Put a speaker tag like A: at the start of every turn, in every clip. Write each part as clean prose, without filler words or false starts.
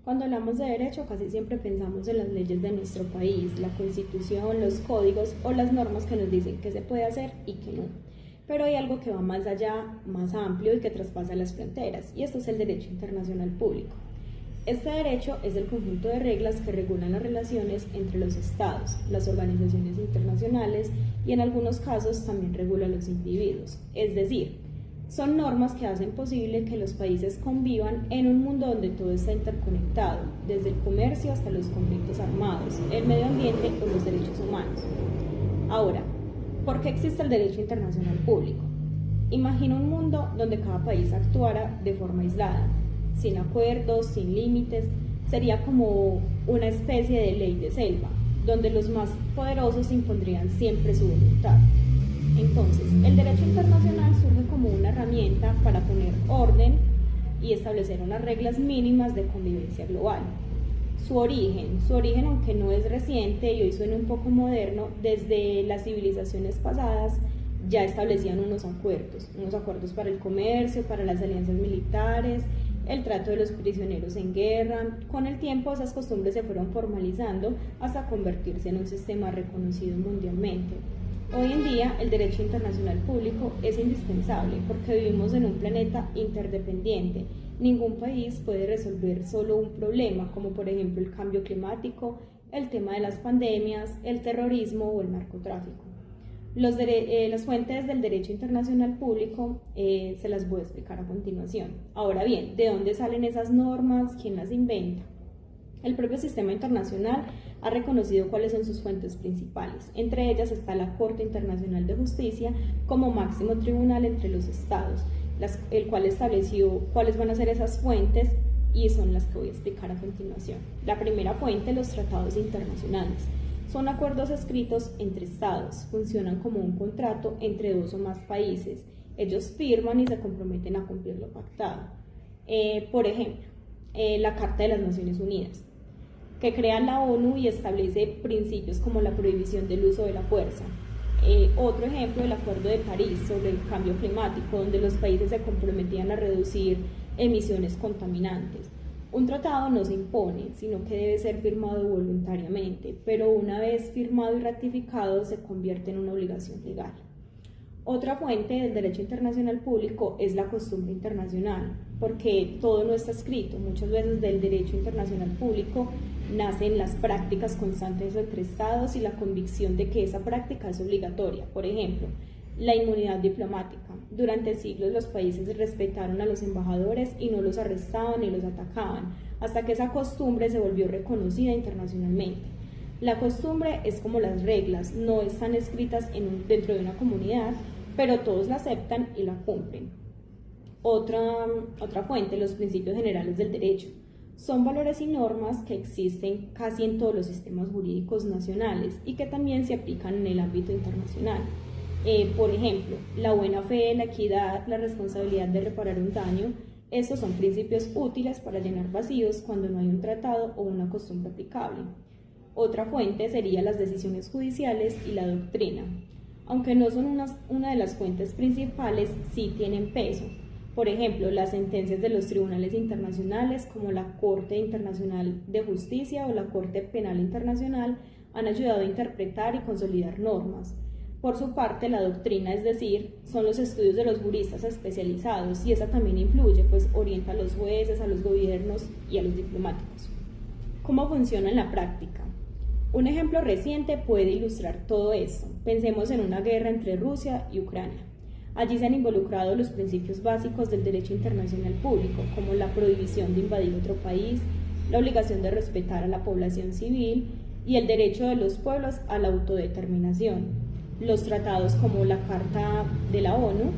A: Cuando hablamos de derecho, casi siempre pensamos en las leyes de nuestro país, la constitución, los códigos o las normas que nos dicen qué se puede hacer y qué no. Pero hay algo que va más allá, más amplio y que traspasa las fronteras, y esto es el derecho internacional público. Este derecho es el conjunto de reglas que regulan las relaciones entre los estados, las organizaciones internacionales y en algunos casos también regula a los individuos. Es decir, son normas que hacen posible que los países convivan en un mundo donde todo está interconectado, desde el comercio hasta los conflictos armados, el medio ambiente o los derechos humanos. Ahora, ¿por qué existe el derecho internacional público? Imagina un mundo donde cada país actuara de forma aislada, sin acuerdos, sin límites. Sería como una especie de ley de selva, donde los más poderosos impondrían siempre su voluntad. Entonces, el derecho internacional surge como una herramienta para poner orden y establecer unas reglas mínimas de convivencia global. Su origen, aunque no es reciente y hoy suena un poco moderno, desde las civilizaciones pasadas ya establecían unos acuerdos para el comercio, para las alianzas militares, el trato de los prisioneros en guerra. Con el tiempo esas costumbres se fueron formalizando hasta convertirse en un sistema reconocido mundialmente. Hoy en día el derecho internacional público es indispensable porque vivimos en un planeta interdependiente. Ningún país puede resolver solo un problema, como por ejemplo el cambio climático, el tema de las pandemias, el terrorismo o el narcotráfico. Las fuentes del derecho internacional público se las voy a explicar a continuación. Ahora bien, ¿de dónde salen esas normas? ¿Quién las inventa? El propio sistema internacional ha reconocido cuáles son sus fuentes principales. Entre ellas está la Corte Internacional de Justicia como máximo tribunal entre los estados, el cual estableció cuáles van a ser esas fuentes y son las que voy a explicar a continuación. La primera fuente, los tratados internacionales. Son acuerdos escritos entre estados, funcionan como un contrato entre dos o más países. Ellos firman y se comprometen a cumplir lo pactado. Por ejemplo, la Carta de las Naciones Unidas, que crea la ONU y establece principios como la prohibición del uso de la fuerza. Otro ejemplo, el Acuerdo de París sobre el cambio climático, donde los países se comprometían a reducir emisiones contaminantes. Un tratado no se impone, sino que debe ser firmado voluntariamente, pero una vez firmado y ratificado se convierte en una obligación legal. Otra fuente del derecho internacional público es la costumbre internacional, porque todo no está escrito. Muchas veces del derecho internacional público nacen las prácticas constantes entre estados y la convicción de que esa práctica es obligatoria. Por ejemplo, la inmunidad diplomática. Durante siglos los países respetaron a los embajadores y no los arrestaban ni los atacaban, hasta que esa costumbre se volvió reconocida internacionalmente. La costumbre es como las reglas, no están escritas dentro de una comunidad, pero todos la aceptan y la cumplen. Otra fuente, los principios generales del derecho. Son valores y normas que existen casi en todos los sistemas jurídicos nacionales y que también se aplican en el ámbito internacional. Por ejemplo, la buena fe, la equidad, la responsabilidad de reparar un daño. Estos son principios útiles para llenar vacíos cuando no hay un tratado o una costumbre aplicable. Otra fuente sería las decisiones judiciales y la doctrina. Aunque no son una de las fuentes principales, sí tienen peso. Por ejemplo, las sentencias de los tribunales internacionales como la Corte Internacional de Justicia o la Corte Penal Internacional han ayudado a interpretar y consolidar normas. Por su parte, la doctrina, es decir, son los estudios de los juristas especializados, y esa también influye, pues orienta a los jueces, a los gobiernos y a los diplomáticos. ¿Cómo funciona en la práctica? Un ejemplo reciente puede ilustrar todo esto. Pensemos en una guerra entre Rusia y Ucrania. Allí se han involucrado los principios básicos del derecho internacional público, como la prohibición de invadir otro país, la obligación de respetar a la población civil y el derecho de los pueblos a la autodeterminación. Los tratados, como la Carta de la ONU,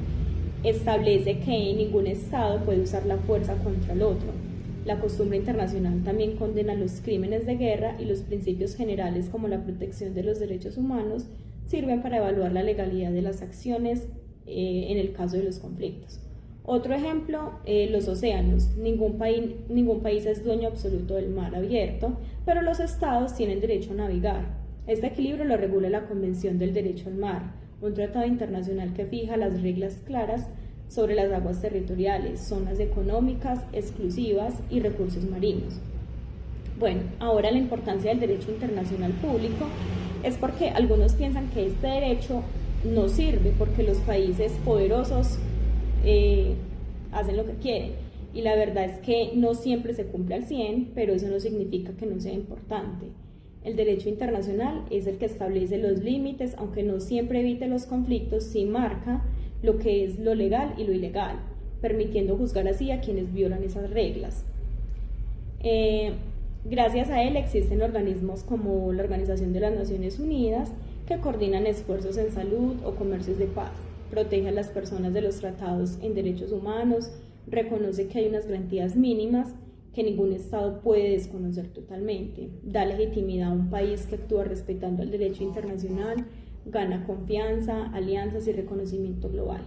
A: establece que ningún Estado puede usar la fuerza contra el otro. La costumbre internacional también condena los crímenes de guerra, y los principios generales como la protección de los derechos humanos sirven para evaluar la legalidad de las acciones en el caso de los conflictos. Otro ejemplo, los océanos. Ningún país es dueño absoluto del mar abierto, pero los estados tienen derecho a navegar. Este equilibrio lo regula la Convención del Derecho al Mar, un tratado internacional que fija las reglas claras sobre las aguas territoriales, zonas económicas exclusivas y recursos marinos. Bueno, ahora la importancia del derecho internacional público es porque algunos piensan que este derecho no sirve porque los países poderosos hacen lo que quieren. Y la verdad es que no siempre se cumple al 100, pero eso no significa que no sea importante. El derecho internacional es el que establece los límites, aunque no siempre evite los conflictos, sí marca lo que es lo legal y lo ilegal, permitiendo juzgar así a quienes violan esas reglas. Gracias a él existen organismos como la Organización de las Naciones Unidas que coordinan esfuerzos en salud o comercios de paz, protege a las personas de los tratados en derechos humanos, reconoce que hay unas garantías mínimas que ningún Estado puede desconocer totalmente, da legitimidad a un país que actúa respetando el derecho internacional, gana confianza, alianzas y reconocimiento global.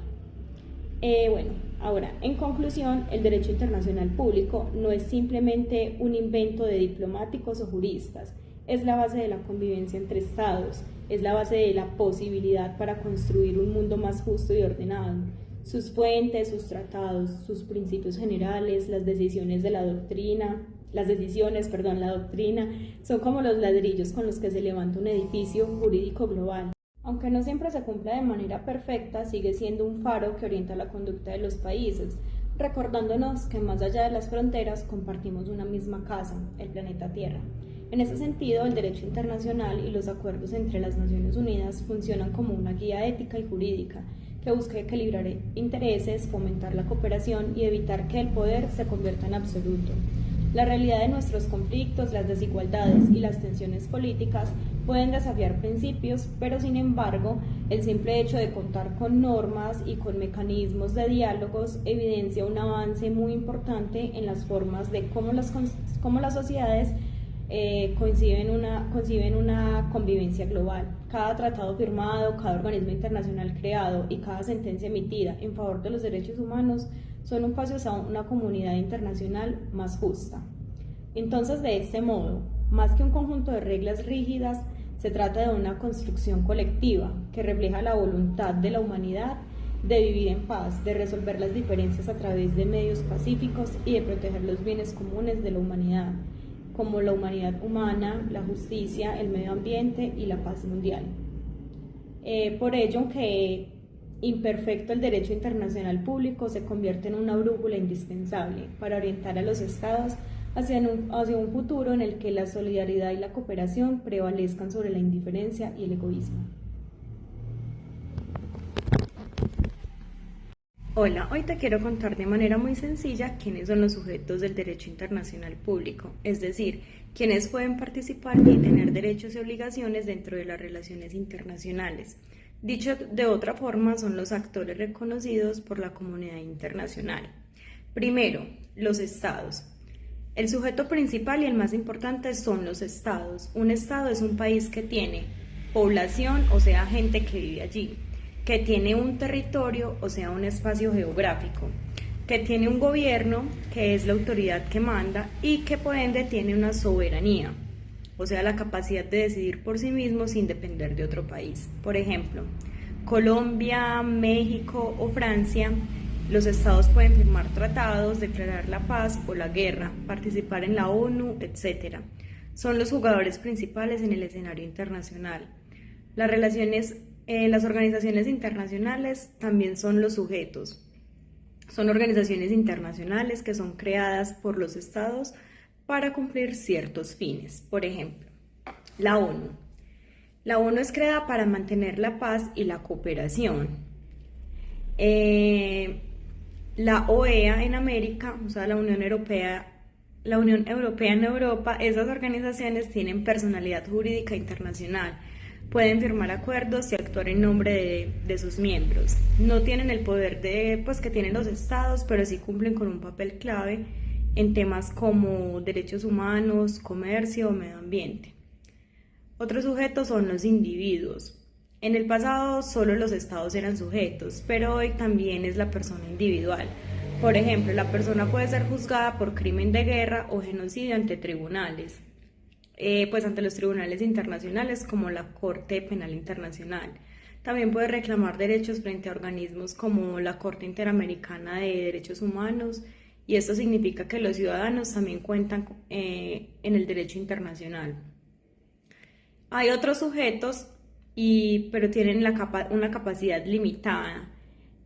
A: Bueno, ahora, en conclusión, el derecho internacional público no es simplemente un invento de diplomáticos o juristas, es la base de la convivencia entre estados, es la base de la posibilidad para construir un mundo más justo y ordenado. Sus fuentes, sus tratados, sus principios generales, las decisiones, la doctrina, son como los ladrillos con los que se levanta un edificio jurídico global. Aunque no siempre se cumpla de manera perfecta, sigue siendo un faro que orienta la conducta de los países, recordándonos que más allá de las fronteras compartimos una misma casa, el planeta Tierra. En ese sentido, el derecho internacional y los acuerdos entre las Naciones Unidas funcionan como una guía ética y jurídica que busca equilibrar intereses, fomentar la cooperación y evitar que el poder se convierta en absoluto. La realidad de nuestros conflictos, las desigualdades y las tensiones políticas pueden desafiar principios, pero sin embargo, el simple hecho de contar con normas y con mecanismos de diálogos evidencia un avance muy importante en las formas de cómo las sociedades conciben una convivencia global. Cada tratado firmado, cada organismo internacional creado y cada sentencia emitida en favor de los derechos humanos son un paso hacia una comunidad internacional más justa. Entonces, de este modo, más que un conjunto de reglas rígidas, se trata de una construcción colectiva que refleja la voluntad de la humanidad de vivir en paz, de resolver las diferencias a través de medios pacíficos y de proteger los bienes comunes de la humanidad, como la humanidad humana, la justicia, el medio ambiente y la paz mundial. Por ello, aunque imperfecto, el derecho internacional público se convierte en una brújula indispensable para orientar a los estados hacia un futuro en el que la solidaridad y la cooperación prevalezcan sobre la indiferencia y el egoísmo. Hola, hoy te quiero contar de manera muy sencilla quiénes son los sujetos del derecho internacional público, es decir, quiénes pueden participar y tener derechos y obligaciones dentro de las relaciones internacionales. Dicho de otra forma, son los actores reconocidos por la comunidad internacional. Primero, los estados. El sujeto principal y el más importante son los estados. Un estado es un país que tiene población, o sea, gente que vive allí, que tiene un territorio, o sea, un espacio geográfico, que tiene un gobierno, que es la autoridad que manda, y que por ende tiene una soberanía, o sea, la capacidad de decidir por sí mismo sin depender de otro país. Por ejemplo, Colombia, México o Francia, los estados pueden firmar tratados, declarar la paz o la guerra, participar en la ONU, etc. Son los jugadores principales en el escenario internacional. Las organizaciones internacionales también son los sujetos. Son organizaciones internacionales que son creadas por los estados para cumplir ciertos fines. Por ejemplo, la ONU. La ONU es creada para mantener la paz y la cooperación. La OEA en América, o sea, la Unión Europea en Europa, esas organizaciones tienen personalidad jurídica internacional. Pueden firmar acuerdos y actuar en nombre de sus miembros. No tienen el poder que tienen los estados, pero sí cumplen con un papel clave en temas como derechos humanos, comercio o medio ambiente. Otros sujetos son los individuos. En el pasado solo los estados eran sujetos, pero hoy también es la persona individual. Por ejemplo, la persona puede ser juzgada por crimen de guerra o genocidio ante tribunales, ante los tribunales internacionales como la Corte Penal Internacional. También puede reclamar derechos frente a organismos como la Corte Interamericana de Derechos Humanos y esto significa que los ciudadanos también cuentan en el derecho internacional. Hay otros sujetos, pero tienen una capacidad limitada,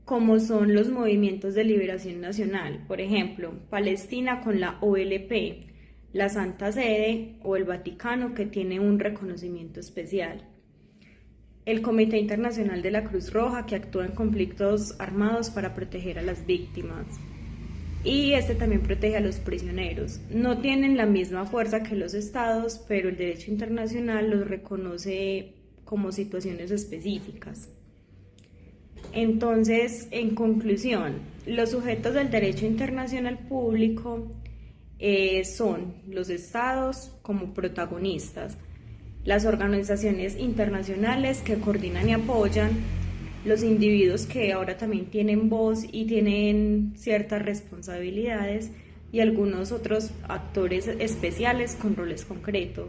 A: como son los movimientos de liberación nacional, por ejemplo, Palestina con la OLP, la Santa Sede o el Vaticano, que tiene un reconocimiento especial. El Comité Internacional de la Cruz Roja, que actúa en conflictos armados para proteger a las víctimas. Y este también protege a los prisioneros. No tienen la misma fuerza que los estados, pero el derecho internacional los reconoce como situaciones específicas. Entonces, en conclusión, los sujetos del derecho internacional público son los estados como protagonistas, las organizaciones internacionales que coordinan y apoyan, los individuos que ahora también tienen voz y tienen ciertas responsabilidades, y algunos otros actores especiales con roles concretos.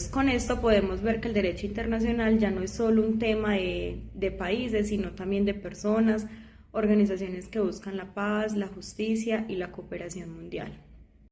A: Con esto podemos ver que el derecho internacional ya no es solo un tema de países, sino también de personas, organizaciones que buscan la paz, la justicia y la cooperación mundial.